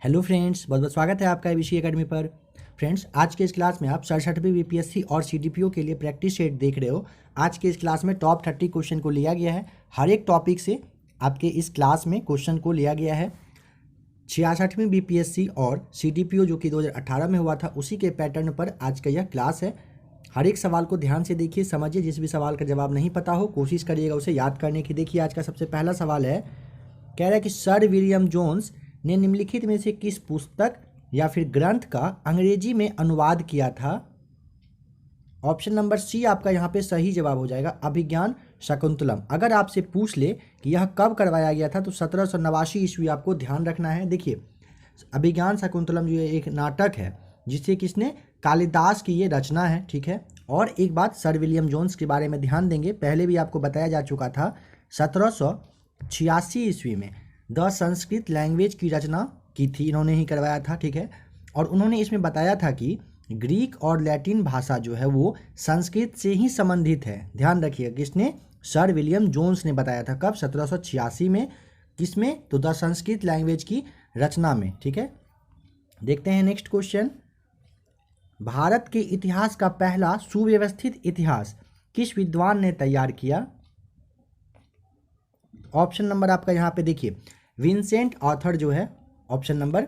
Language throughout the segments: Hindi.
हेलो फ्रेंड्स, बहुत बहुत स्वागत है आपका एबीसी एकेडमी पर। फ्रेंड्स, आज के इस क्लास में आप 67वीं बीपीएससी और सीडीपीओ के लिए प्रैक्टिस सेट देख रहे हो। आज के इस क्लास में टॉप 30 क्वेश्चन को लिया गया है। हर एक टॉपिक से आपके इस क्लास में क्वेश्चन को लिया गया है। 66वीं बीपीएससी और सीडीपीओ जो कि 2018 में हुआ था, उसी के पैटर्न पर आज का यह क्लास है। हर एक सवाल को ध्यान से देखिए, समझिए। जिस भी सवाल का जवाब नहीं पता हो, कोशिश करिएगा उसे याद करने की। देखिए, आज का सबसे पहला सवाल है, कह रहा है कि सर विलियम जोन्स ने निम्नलिखित में से किस पुस्तक या फिर ग्रंथ का अंग्रेजी में अनुवाद किया था। ऑप्शन नंबर सी आपका यहाँ पे सही जवाब हो जाएगा, अभिज्ञान शकुंतलम। अगर आपसे पूछ ले कि यह कब करवाया गया था तो 1789 ईस्वी आपको ध्यान रखना है। देखिए, अभिज्ञान शकुंतलम जो एक नाटक है जिसे किसने, कालिदास की ये रचना है, ठीक है। और एक बात सर विलियम जोन्स के बारे में ध्यान देंगे, पहले भी आपको बताया जा चुका था। 1786 ईस्वी में द संस्कृत लैंग्वेज की रचना की थी, इन्होंने ही करवाया था, ठीक है। और उन्होंने इसमें बताया था कि ग्रीक और लैटिन भाषा जो है वो संस्कृत से ही संबंधित है। ध्यान रखिएगा, किसने, सर विलियम जोन्स ने बताया था। कब, 1786 में। किसमें, तो द संस्कृत लैंग्वेज की रचना में, ठीक है। देखते हैं नेक्स्ट क्वेश्चन। भारत के इतिहास का पहला सुव्यवस्थित इतिहास किस विद्वान ने तैयार किया। ऑप्शन नंबर आपका यहाँ पे देखिए, विंसेंट ऑथर जो है, ऑप्शन नंबर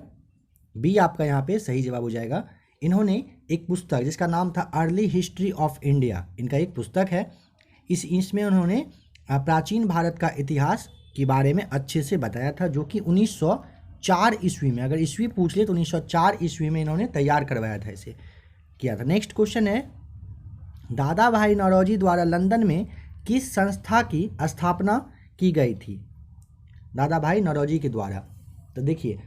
बी आपका यहाँ पे सही जवाब हो जाएगा। इन्होंने एक पुस्तक जिसका नाम था अर्ली हिस्ट्री ऑफ इंडिया, इनका एक पुस्तक है। इसमें उन्होंने प्राचीन भारत का इतिहास के बारे में अच्छे से बताया था, जो कि 1904 ईस्वी में, अगर ईस्वी पूछ ले तो 1904 ईस्वी में इन्होंने तैयार करवाया था, इसे किया था। नेक्स्ट क्वेश्चन है, दादा भाई नौरोजी द्वारा लंदन में किस संस्था की स्थापना की गई थी। दादा भाई नौरोजी के द्वारा, तो देखिए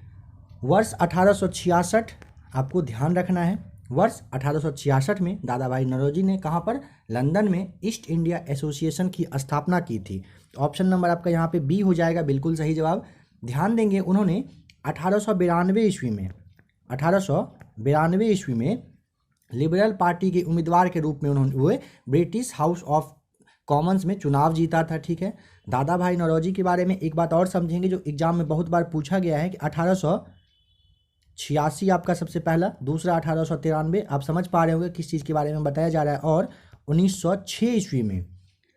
वर्ष 1866 आपको ध्यान रखना है। वर्ष 1866 में दादा भाई नौरोजी ने कहाँ पर, लंदन में ईस्ट इंडिया एसोसिएशन की स्थापना की थी। तो ऑप्शन नंबर आपका यहाँ पे बी हो जाएगा, बिल्कुल सही जवाब। ध्यान देंगे, उन्होंने 1892 ईस्वी में 1892 ईस्वी में लिबरल पार्टी के उम्मीदवार के रूप में उन्होंने ब्रिटिश हाउस ऑफ कॉमन्स में चुनाव जीता था, ठीक है। दादा भाई नौरोजी के बारे में एक बात और समझेंगे जो एग्जाम में बहुत बार पूछा गया है कि 1886 आपका सबसे पहला, दूसरा 1893, आप समझ पा रहे होंगे किस चीज़ के बारे में बताया जा रहा है। और 1906 ईस्वी में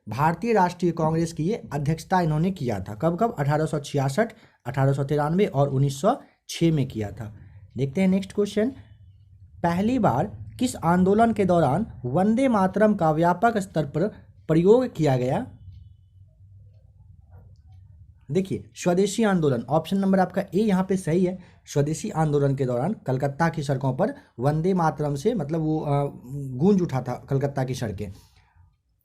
भारतीय राष्ट्रीय कांग्रेस की ये अध्यक्षता इन्होंने किया था। कब कब, 1866, 1893 और 1906 में किया था। देखते हैं नेक्स्ट क्वेश्चन। पहली बार किस आंदोलन के दौरान वंदे मातरम का व्यापक स्तर पर प्रयोग किया गया। देखिए, स्वदेशी आंदोलन, ऑप्शन नंबर आपका ए यहाँ पे सही है। स्वदेशी आंदोलन के दौरान कलकत्ता की सड़कों पर वंदे मातरम से मतलब वो गूंज उठा था कलकत्ता की सड़कें।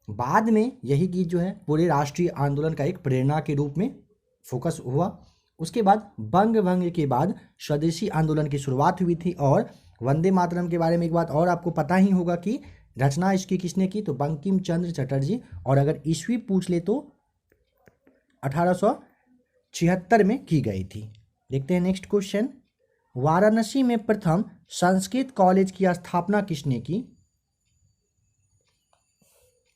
बाद में यही गीत जो है पूरे राष्ट्रीय आंदोलन का एक प्रेरणा के रूप में फोकस हुआ। उसके बाद बंग भंग के बाद स्वदेशी आंदोलन की शुरुआत हुई थी। और वंदे मातरम के बारे में एक बात और आपको पता ही होगा कि रचना इसकी किसने की, तो बंकिम चंद्र चटर्जी। और अगर ईस्वी पूछ ले तो 1876 में की गई थी। देखते हैं नेक्स्ट क्वेश्चन। वाराणसी में प्रथम संस्कृत कॉलेज की स्थापना किसने की।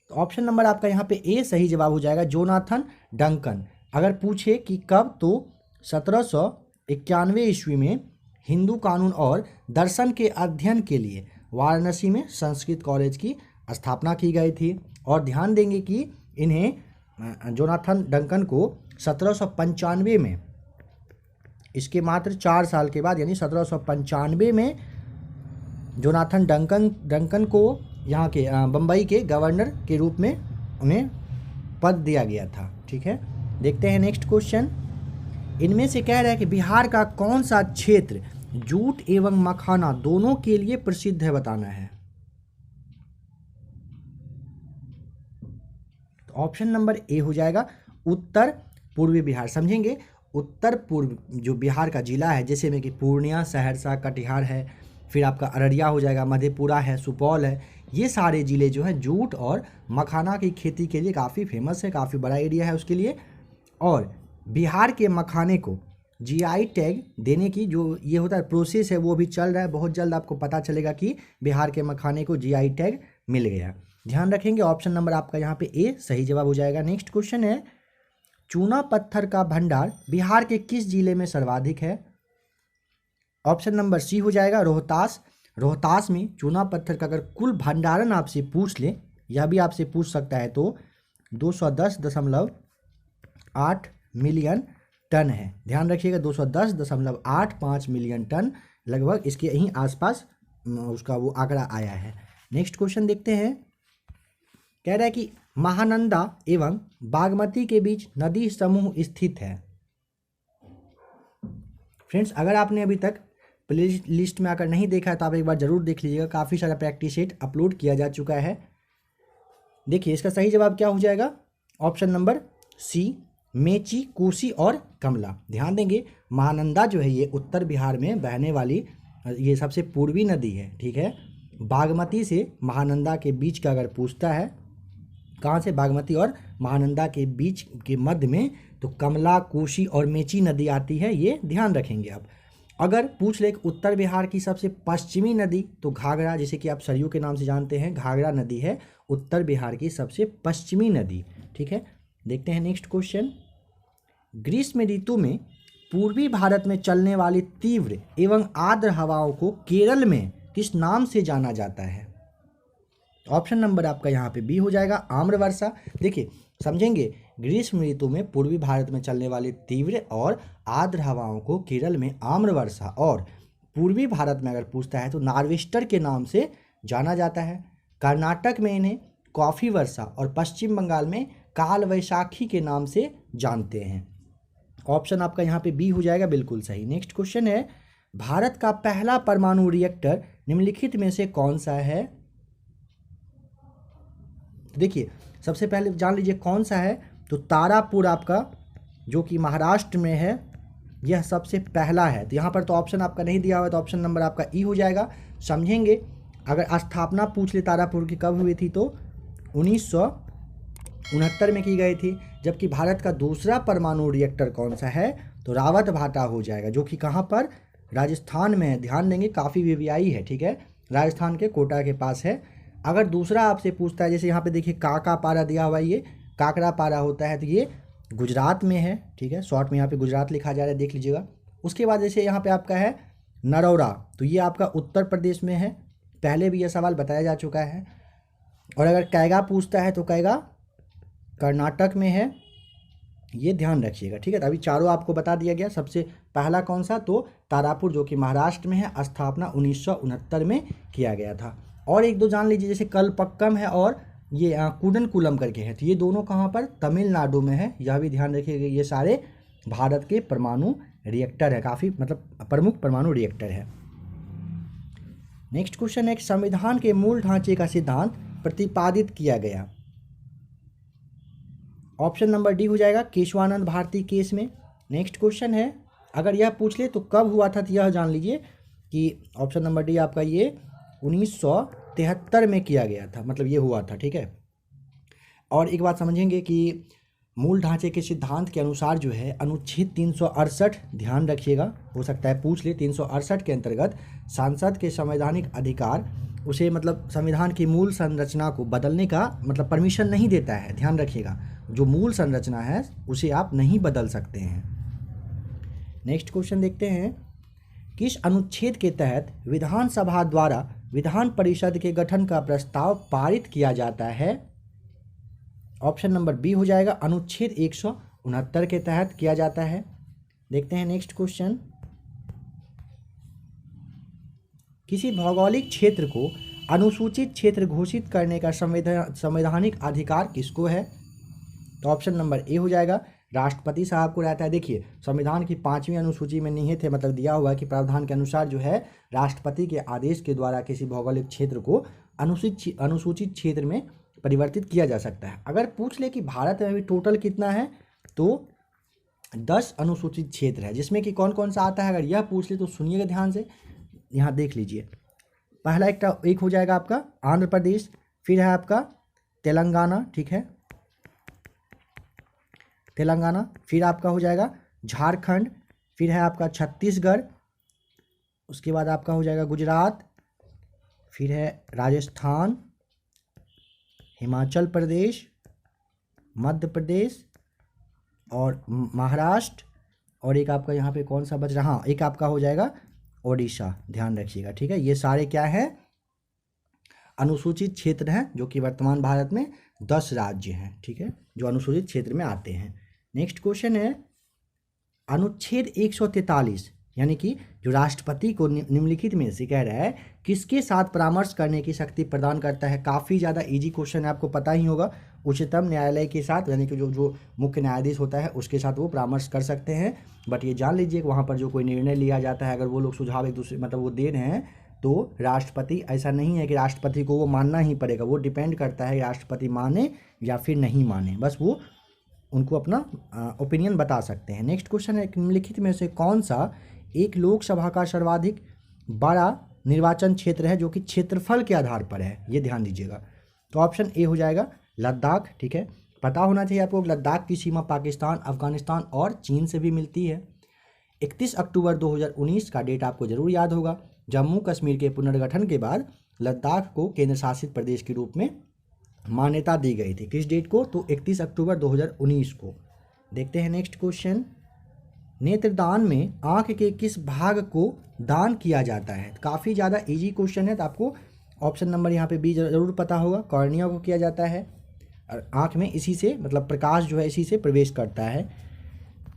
तो ऑप्शन नंबर आपका यहाँ पे ए सही जवाब हो जाएगा, जोनाथन डंकन। अगर पूछे कि कब, तो 1791 ईस्वी में हिंदू कानून और दर्शन के अध्ययन के लिए वाराणसी में संस्कृत कॉलेज की स्थापना की गई थी। और ध्यान देंगे कि इन्हें, जोनाथन डंकन को 1795 में, इसके मात्र 4 साल के बाद यानी 1795 में जोनाथन डंकन को यहाँ के बम्बई के गवर्नर के रूप में उन्हें पद दिया गया था, ठीक है। देखते हैं नेक्स्ट क्वेश्चन। इनमें से कह रहा है कि बिहार का कौन सा क्षेत्र जूट एवं मखाना दोनों के लिए प्रसिद्ध है, बताना है। तो ऑप्शन नंबर ए हो जाएगा, उत्तर पूर्वी बिहार। समझेंगे, उत्तर पूर्व जो बिहार का जिला है, जैसे में कि पूर्णिया, सहरसा, कटिहार है, फिर आपका अररिया हो जाएगा, मधेपुरा है, सुपौल है, ये सारे ज़िले जो हैं जूट और मखाना की खेती के लिए काफ़ी फेमस है, काफ़ी बड़ा एरिया है उसके लिए। और बिहार के मखाने को जीआई टैग देने की जो ये होता है प्रोसेस है, वो भी चल रहा है। बहुत जल्द आपको पता चलेगा कि बिहार के मखाने को जीआई टैग मिल गया। ध्यान रखेंगे, ऑप्शन नंबर आपका यहाँ पे ए सही जवाब हो जाएगा। नेक्स्ट क्वेश्चन है, चूना पत्थर का भंडार बिहार के किस जिले में सर्वाधिक है। ऑप्शन नंबर सी हो जाएगा रोहतास। रोहतास में चूना पत्थर का अगर कुल भंडारण आपसे पूछ ले, यह भी आपसे पूछ सकता है, तो 210.8 मिलियन टन है। ध्यान रखिएगा 210.85 मिलियन टन लगभग इसके यहीं आसपास उसका वो आंकड़ा आया है। नेक्स्ट क्वेश्चन देखते हैं। कह रहा है कि महानंदा एवं बागमती के बीच नदी समूह स्थित है। फ्रेंड्स, अगर आपने अभी तक प्ले लिस्ट में आकर नहीं देखा है तो आप एक बार जरूर देख लीजिएगा, काफ़ी सारा प्रैक्टिस सेट अपलोड किया जा चुका है। देखिए इसका सही जवाब क्या हो जाएगा, option number C, Mechi, Kosi और कमला। ध्यान देंगे महानंदा जो है ये उत्तर बिहार में बहने वाली ये सबसे पूर्वी नदी है, ठीक है। बागमती से महानंदा के बीच का अगर पूछता है, कहाँ से, बागमती और महानंदा के बीच के मध्य में, तो कमला, कोसी और मेची नदी आती है, ये ध्यान रखेंगे आप। अगर पूछ ले उत्तर बिहार की सबसे पश्चिमी नदी, तो घाघरा, जिसे कि आप सरयू के नाम से जानते हैं, घाघरा नदी है उत्तर बिहार की सबसे पश्चिमी नदी, ठीक है। देखते हैं नेक्स्ट क्वेश्चन। ग्रीष्म ऋतु में पूर्वी भारत में चलने वाली तीव्र एवं आर्द्र हवाओं को केरल में किस नाम से जाना जाता है। ऑप्शन नंबर आपका यहाँ पे बी हो जाएगा, आम्र वर्षा। देखिए समझेंगे, ग्रीष्म ऋतु में पूर्वी भारत में चलने वाली तीव्र और आर्द्र हवाओं को केरल में आम्र वर्षा, और पूर्वी भारत में अगर पूछता है तो नार्वेस्टर के नाम से जाना जाता है। कर्नाटक में इन्हें कॉफ़ी वर्षा और पश्चिम बंगाल में काल वैशाखी के नाम से जानते हैं। ऑप्शन आपका यहाँ पे बी हो जाएगा, बिल्कुल सही। नेक्स्ट क्वेश्चन है, भारत का पहला परमाणु रिएक्टर निम्नलिखित में से कौन सा है। देखिए सबसे पहले जान लीजिए कौन सा है, तो तारापुर आपका जो कि महाराष्ट्र में है, यह सबसे पहला है। तो यहाँ पर तो ऑप्शन आपका नहीं दिया हुआ है, तो ऑप्शन नंबर आपका ई हो जाएगा। समझेंगे अगर स्थापना पूछ ले तारापुर की कब हुई थी, तो 1969 में की गई थी। जबकि भारत का दूसरा परमाणु रिएक्टर कौन सा है, तो रावत भाटा हो जाएगा, जो कि कहाँ पर, राजस्थान में है। ध्यान देंगे काफ़ी वीवीआई है, ठीक है, राजस्थान के कोटा के पास है। अगर दूसरा आपसे पूछता है, जैसे यहाँ पे देखिए काका पारा दिया हुआ है, ये काकरा पारा होता है, तो ये गुजरात में है, ठीक है, शॉर्ट में यहाँ पे गुजरात लिखा जा रहा है, देख लीजिएगा। उसके बाद जैसे यहाँ पे आपका है नरौरा, तो ये आपका उत्तर प्रदेश में है, पहले भी यह सवाल बताया जा चुका है। और अगर कैगा पूछता है तो कैगा कर्नाटक में है, ये ध्यान रखिएगा, ठीक है। तो अभी चारों आपको बता दिया गया। सबसे पहला कौन सा, तो तारापुर जो कि महाराष्ट्र में है, स्थापना 1969 में किया गया था। और एक दो जान लीजिए, जैसे कलपक्कम है और ये कूडनकुलम करके है, तो ये दोनों कहाँ पर, तमिलनाडु में है, यह भी ध्यान रखिएगा। ये सारे भारत के परमाणु रिएक्टर है, काफ़ी मतलब प्रमुख परमाणु रिएक्टर है। नेक्स्ट क्वेश्चन है, संविधान के मूल ढांचे का सिद्धांत प्रतिपादित किया गया। ऑप्शन नंबर डी हो जाएगा, केशवानंद भारती केस में। नेक्स्ट क्वेश्चन है, अगर यह पूछ ले तो कब हुआ था, तो यह जान लीजिए कि ऑप्शन नंबर डी आपका ये 1973 में किया गया था, मतलब ये हुआ था, ठीक है। और एक बात समझेंगे कि मूल ढांचे के सिद्धांत के अनुसार जो है अनुच्छेद 368, ध्यान रखिएगा, हो सकता है पूछ ले, 368 के अंतर्गत सांसद के संवैधानिक अधिकार उसे मतलब संविधान की मूल संरचना को बदलने का मतलब परमिशन नहीं देता है। ध्यान रखिएगा, जो मूल संरचना है उसे आप नहीं बदल सकते हैं। नेक्स्ट क्वेश्चन देखते हैं, किस अनुच्छेद के तहत विधानसभा द्वारा विधान परिषद के गठन का प्रस्ताव पारित किया जाता है। ऑप्शन नंबर बी हो जाएगा, अनुच्छेद 169 के तहत किया जाता है। देखते हैं नेक्स्ट क्वेश्चन, किसी भौगोलिक क्षेत्र को अनुसूचित क्षेत्र घोषित करने का संवैधानिक अधिकार किसको है। तो ऑप्शन नंबर ए हो जाएगा, राष्ट्रपति साहब को रहता है। देखिए संविधान की 5वीं अनुसूची में निहित है, मतलब दिया हुआ है कि प्रावधान के अनुसार जो है राष्ट्रपति के आदेश के द्वारा किसी भौगोलिक क्षेत्र को अनुसूचित क्षेत्र में परिवर्तित किया जा सकता है। अगर पूछ ले कि भारत में अभी टोटल कितना है, तो 10 अनुसूचित क्षेत्र है, जिसमें कि कौन कौन सा आता है, अगर यह पूछ ले तो सुनिएगा ध्यान से, यहाँ देख लीजिए। पहला एक हो जाएगा आपका आंध्र प्रदेश, फिर है आपका तेलंगाना, ठीक है, तेलंगाना, फिर आपका हो जाएगा झारखंड, फिर है आपका छत्तीसगढ़, उसके बाद आपका हो जाएगा गुजरात, फिर है राजस्थान, हिमाचल प्रदेश, मध्य प्रदेश और महाराष्ट्र, और एक आपका यहाँ पे कौन सा बच रहा, हाँ एक आपका हो जाएगा ओडिशा, ध्यान रखिएगा, ठीक है। ये सारे क्या है, अनुसूचित क्षेत्र हैं, जो कि वर्तमान भारत में 10 राज्य हैं, ठीक है, जो अनुसूचित क्षेत्र में आते हैं। नेक्स्ट क्वेश्चन है अनुच्छेद 143, यानी कि जो राष्ट्रपति को निम्नलिखित में से कह रहा है किसके साथ परामर्श करने की शक्ति प्रदान करता है। काफ़ी ज़्यादा इजी क्वेश्चन है, आपको पता ही होगा। उच्चतम न्यायालय के साथ, यानी कि जो मुख्य न्यायाधीश होता है उसके साथ वो परामर्श कर सकते हैं। बट ये जान लीजिए कि वहाँ पर जो कोई निर्णय लिया जाता है, अगर वो लोग सुझाव एक दूसरे मतलब वो दे रहे हैं, तो राष्ट्रपति, ऐसा नहीं है कि राष्ट्रपति को वो मानना ही पड़ेगा, वो डिपेंड करता है राष्ट्रपति माने या फिर नहीं माने, बस वो उनको अपना ओपिनियन बता सकते हैं। नेक्स्ट क्वेश्चन है निम्नलिखित में से कौन सा एक लोकसभा का सर्वाधिक बड़ा निर्वाचन क्षेत्र है जो कि क्षेत्रफल के आधार पर है, ये ध्यान दीजिएगा। तो ऑप्शन ए हो जाएगा लद्दाख, ठीक है। पता होना चाहिए आपको, लद्दाख की सीमा पाकिस्तान, अफगानिस्तान और चीन से भी मिलती है। 31 अक्टूबर 2019 का डेट आपको जरूर याद होगा। जम्मू कश्मीर के पुनर्गठन के बाद लद्दाख को केंद्र शासित प्रदेश के रूप में मान्यता दी गई थी। किस डेट को? तो 31 अक्टूबर 2019 को। देखते हैं नेक्स्ट क्वेश्चन। नेत्रदान में आंख के किस भाग को दान किया जाता है? काफ़ी ज़्यादा इजी क्वेश्चन है, तो आपको ऑप्शन नंबर यहाँ पे बी जरूर पता होगा। कॉर्निया को किया जाता है, और आंख में इसी से मतलब प्रकाश जो है इसी से प्रवेश करता है।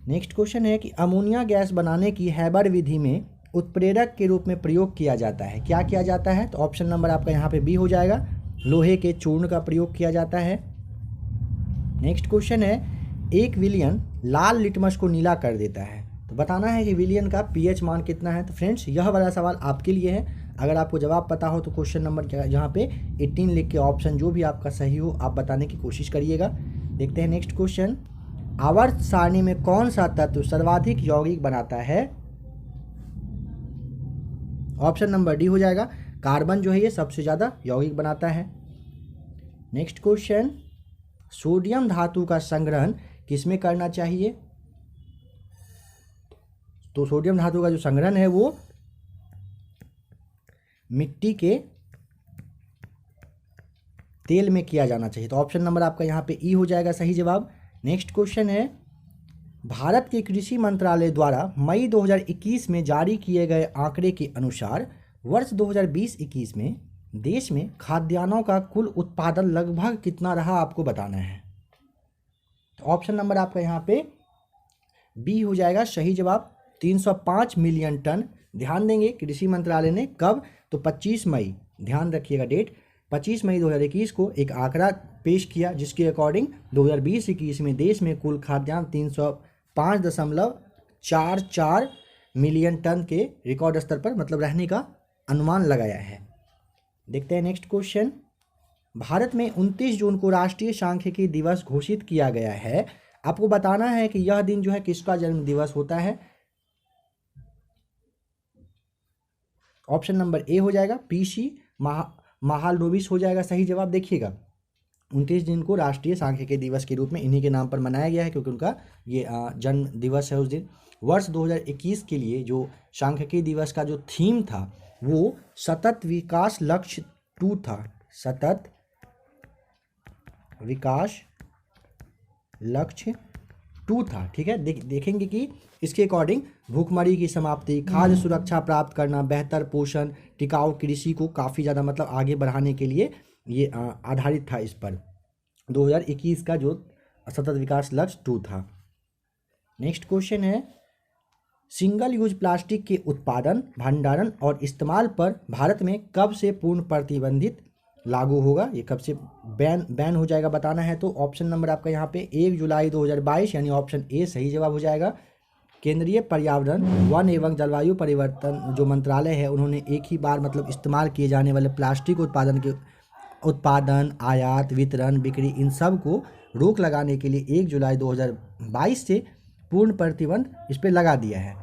नेक्स्ट क्वेश्चन है कि अमोनिया गैस बनाने की हैबर विधि में उत्प्रेरक के रूप में प्रयोग किया जाता है, क्या किया जाता है? तो ऑप्शन नंबर आपका यहाँ पे बी हो जाएगा, लोहे के चूर्ण का प्रयोग किया जाता है। नेक्स्ट क्वेश्चन है एक विलियन लाल लिटमस को नीला कर देता है, तो बताना है कि विलियन का पीएच मान कितना है। तो फ्रेंड्स यह वाला सवाल आपके लिए है, अगर आपको जवाब पता हो तो क्वेश्चन नंबर यहाँ पे 18 लिख के ऑप्शन जो भी आपका सही हो आप बताने की कोशिश करिएगा। देखते हैं नेक्स्ट क्वेश्चन। आवर्त सारणी में कौन सा तत्व सर्वाधिक यौगिक बनाता है? ऑप्शन नंबर डी हो जाएगा, कार्बन जो है ये सबसे ज़्यादा यौगिक बनाता है। नेक्स्ट क्वेश्चन, सोडियम धातु का संग्रहण किसमें करना चाहिए? तो सोडियम धातु का जो संग्रहण है वो मिट्टी के तेल में किया जाना चाहिए, तो ऑप्शन नंबर आपका यहाँ पे ई हो जाएगा सही जवाब। नेक्स्ट क्वेश्चन है भारत के कृषि मंत्रालय द्वारा मई 2021 में जारी किए गए आंकड़े के अनुसार वर्ष 2020-21 में देश में खाद्यान्नों का कुल उत्पादन लगभग कितना रहा, आपको बताना है। तो ऑप्शन नंबर आपका यहाँ पे बी हो जाएगा सही जवाब, 305 मिलियन टन। ध्यान देंगे कृषि मंत्रालय ने कब? तो 25 मई, ध्यान रखिएगा डेट, 25 मई 2021 को एक आंकड़ा पेश किया जिसके अकॉर्डिंग 2020-21 में देश में कुल खाद्यान्न 305.44 मिलियन टन के रिकॉर्ड स्तर पर मतलब रहने का अनुमान लगाया है। देखते हैं नेक्स्ट क्वेश्चन। भारत में 29 जून को राष्ट्रीय सांख्यिकी दिवस घोषित किया गया है, आपको बताना है कि यह दिन जो है किसका जन्म दिवस होता है। ऑप्शन नंबर ए हो जाएगा, पीसी महालनोबिस हो जाएगा सही जवाब। देखिएगा 29 जून को राष्ट्रीय सांख्यिकी दिवस के रूप में इन्हीं के नाम पर मनाया गया है क्योंकि उनका ये जन्म दिवस है उस दिन। वर्ष 2021 के लिए जो सांख्यिकी दिवस का जो थीम था वो सतत विकास लक्ष्य 2 था, सतत विकास लक्ष्य 2 था, ठीक है। देखेंगे कि इसके अकॉर्डिंग भूखमरी की समाप्ति, खाद्य सुरक्षा प्राप्त करना, बेहतर पोषण, टिकाऊ कृषि को काफ़ी ज़्यादा मतलब आगे बढ़ाने के लिए ये आधारित था इस पर। 2021 का जो सतत विकास लक्ष्य 2 था। नेक्स्ट क्वेश्चन है सिंगल यूज प्लास्टिक के उत्पादन, भंडारण और इस्तेमाल पर भारत में कब से पूर्ण प्रतिबंधित लागू होगा? ये कब से बैन हो जाएगा बताना है। तो ऑप्शन नंबर आपका यहाँ पे 1 जुलाई 2022 यानी ऑप्शन ए सही जवाब हो जाएगा। केंद्रीय पर्यावरण, वन एवं जलवायु परिवर्तन जो मंत्रालय है उन्होंने एक ही बार मतलब इस्तेमाल किए जाने वाले प्लास्टिक उत्पादन, आयात, वितरण, बिक्री इन सब को रोक लगाने के लिए 1 जुलाई 2022 से पूर्ण प्रतिबंध इस पर लगा दिया है।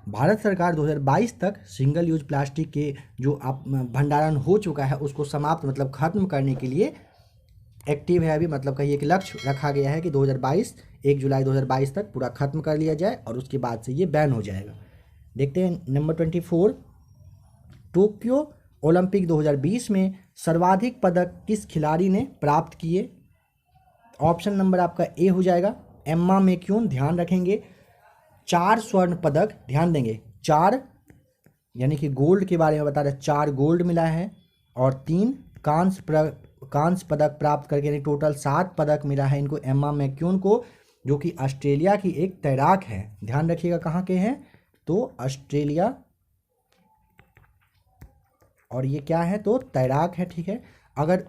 भारत सरकार 2022 तक सिंगल यूज प्लास्टिक के जो भंडारण हो चुका है उसको समाप्त मतलब खत्म करने के लिए एक्टिव है अभी, मतलब कहीं एक लक्ष्य रखा गया है कि 1 जुलाई 2022 तक पूरा खत्म कर लिया जाए और उसके बाद से ये बैन हो जाएगा। देखते हैं नंबर 24, टोक्यो ओलंपिक 2020 में सर्वाधिक पदक किस खिलाड़ी ने प्राप्त किए? ऑप्शन नंबर आपका ए हो जाएगा, एम्मा मैक्यून। ध्यान रखेंगे 4 स्वर्ण पदक, ध्यान देंगे 4 यानी कि गोल्ड के बारे में बता रहे, 4 गोल्ड मिला है और 3 कांस्य पदक प्राप्त करके, यानी टोटल 7 पदक मिला है इनको, एम्मा मैक्यून को, जो कि ऑस्ट्रेलिया की एक तैराक है। ध्यान रखिएगा कहाँ के हैं, तो ऑस्ट्रेलिया, और ये क्या है, तो तैराक है। ठीक है, अगर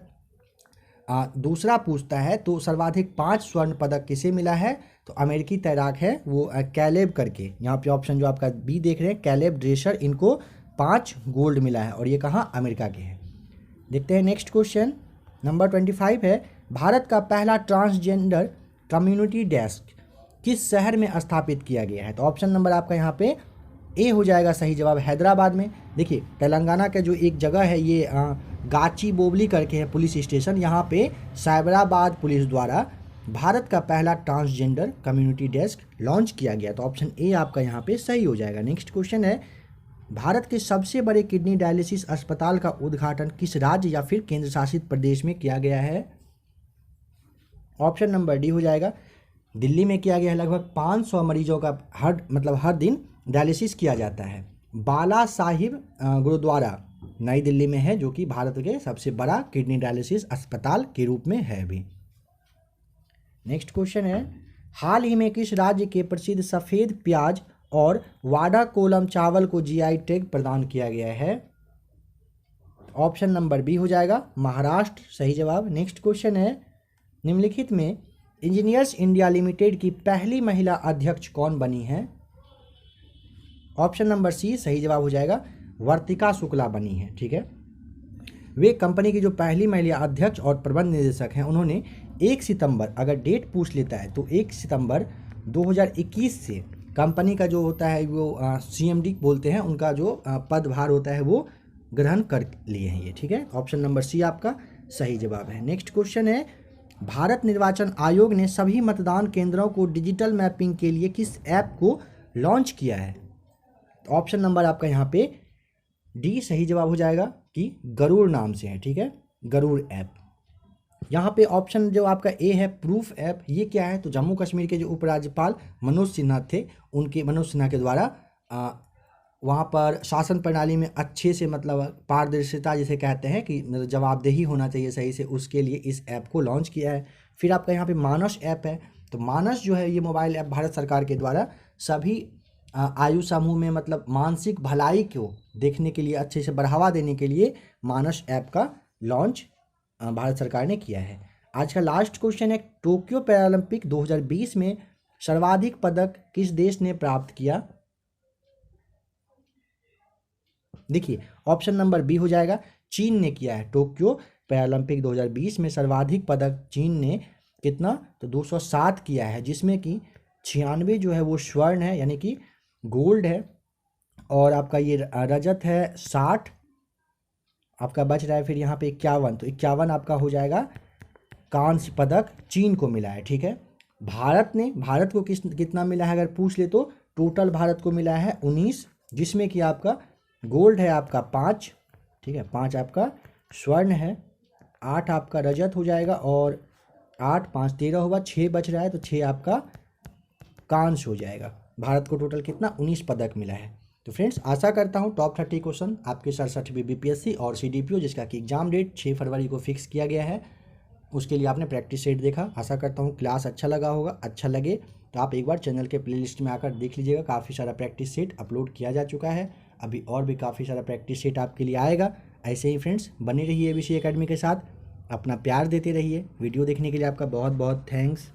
दूसरा पूछता है तो सर्वाधिक 5 स्वर्ण पदक किसे मिला है, तो अमेरिकी तैराक है वो कैलेब करके, यहाँ पे ऑप्शन जो आपका बी देख रहे हैं कैलेब ड्रेसर, इनको 5 गोल्ड मिला है और ये कहाँ, अमेरिका के हैं। देखते हैं नेक्स्ट क्वेश्चन नंबर 25 है, भारत का पहला ट्रांसजेंडर कम्युनिटी डेस्क किस शहर में स्थापित किया गया है, तो ऑप्शन नंबर आपका यहाँ पे ए हो जाएगा सही जवाब, हैदराबाद में। देखिए तेलंगाना का जो एक जगह है ये गाची बोबली करके है पुलिस स्टेशन, यहाँ पे साइबराबाद पुलिस द्वारा भारत का पहला ट्रांसजेंडर कम्युनिटी डेस्क लॉन्च किया गया, तो ऑप्शन ए आपका यहाँ पे सही हो जाएगा। नेक्स्ट क्वेश्चन है, भारत के सबसे बड़े किडनी डायलिसिस अस्पताल का उद्घाटन किस राज्य या फिर केंद्र शासित प्रदेश में किया गया है, ऑप्शन नंबर डी हो जाएगा, दिल्ली में किया गया है। लगभग 500 मरीजों का हर दिन डायलिसिस किया जाता है। बाला साहिब गुरुद्वारा नई दिल्ली में है, जो कि भारत के सबसे बड़ा किडनी डायलिसिस अस्पताल के रूप में है भी। नेक्स्ट क्वेश्चन है, हाल ही में किस राज्य के प्रसिद्ध सफ़ेद प्याज और वाडा कोलम चावल को जीआई टैग प्रदान किया गया है, ऑप्शन नंबर बी हो जाएगा, महाराष्ट्र सही जवाब। नेक्स्ट क्वेश्चन है, निम्नलिखित में इंजीनियर्स इंडिया लिमिटेड की पहली महिला अध्यक्ष कौन बनी है, ऑप्शन नंबर सी सही जवाब हो जाएगा, वर्तिका शुक्ला बनी है। ठीक है, वे कंपनी की जो पहली महिला अध्यक्ष और प्रबंध निदेशक हैं, उन्होंने 1 सितंबर, अगर डेट पूछ लेता है तो 1 सितंबर 2021 से कंपनी का जो होता है वो CMD बोलते हैं, उनका जो पदभार होता है वो ग्रहण कर लिए हैं ये। ठीक है, ऑप्शन नंबर सी आपका सही जवाब है। नेक्स्ट क्वेश्चन है, भारत निर्वाचन आयोग ने सभी मतदान केंद्रों को डिजिटल मैपिंग के लिए किस ऐप को लॉन्च किया है, तो ऑप्शन नंबर आपका यहाँ पे डी सही जवाब हो जाएगा कि गरुड़ नाम से है। ठीक है, गरुड़ ऐप। यहाँ पे ऑप्शन जो आपका ए है प्रूफ ऐप, ये क्या है, तो जम्मू कश्मीर के जो उपराज्यपाल मनोज सिन्हा के द्वारा वहाँ पर शासन प्रणाली में अच्छे से पारदर्शिता जिसे कहते हैं कि जवाबदेही होना चाहिए सही से, उसके लिए इस ऐप को लॉन्च किया है। फिर आपका यहाँ पे मानस ऐप है, तो मानस जो है ये मोबाइल ऐप भारत सरकार के द्वारा सभी आयु समूह में मानसिक भलाई को देखने के लिए, अच्छे से बढ़ावा देने के लिए मानस ऐप का लॉन्च भारत सरकार ने किया है। आज का लास्ट क्वेश्चन है, टोक्यो पैरालंपिक 2020 में सर्वाधिक पदक किस देश ने प्राप्त किया, देखिए ऑप्शन नंबर बी हो जाएगा, चीन ने किया है। टोक्यो पैरालंपिक 2020 में सर्वाधिक पदक चीन ने कितना, तो 207 किया है, जिसमें कि 96 जो है वो स्वर्ण है यानी कि गोल्ड है, और आपका ये रजत है 60, आपका बच रहा है फिर यहाँ पे 51, तो 51 आपका हो जाएगा कांस्य पदक चीन को मिला है। ठीक है, भारत को कितना मिला है अगर पूछ ले तो टोटल भारत को मिला है 19, जिसमें कि आपका गोल्ड है आपका 5, ठीक है 5 आपका स्वर्ण है, 8 आपका रजत हो जाएगा, और 8 5 13 होगा, 6 बच रहा है तो 6 आपका कांस्य हो जाएगा। भारत को टोटल कितना 19 पदक मिला है। तो फ्रेंड्स आशा करता हूँ टॉप 30 क्वेश्चन आपके 67 BPSC और CDPO जिसका कि एग्जाम डेट 6 फरवरी को फिक्स किया गया है, उसके लिए आपने प्रैक्टिस सेट देखा। आशा करता हूँ क्लास अच्छा लगा होगा। अच्छा लगे तो आप एक बार चैनल के प्लेलिस्ट में आकर देख लीजिएगा, काफ़ी सारा प्रैक्टिस सेट अपलोड किया जा चुका है, अभी और भी काफ़ी सारा प्रैक्टिस सेट आपके लिए आएगा। ऐसे ही फ्रेंड्स बने रहिए ABC एकेडमी के साथ, अपना प्यार देते रहिए। वीडियो देखने के लिए आपका बहुत बहुत थैंक्स।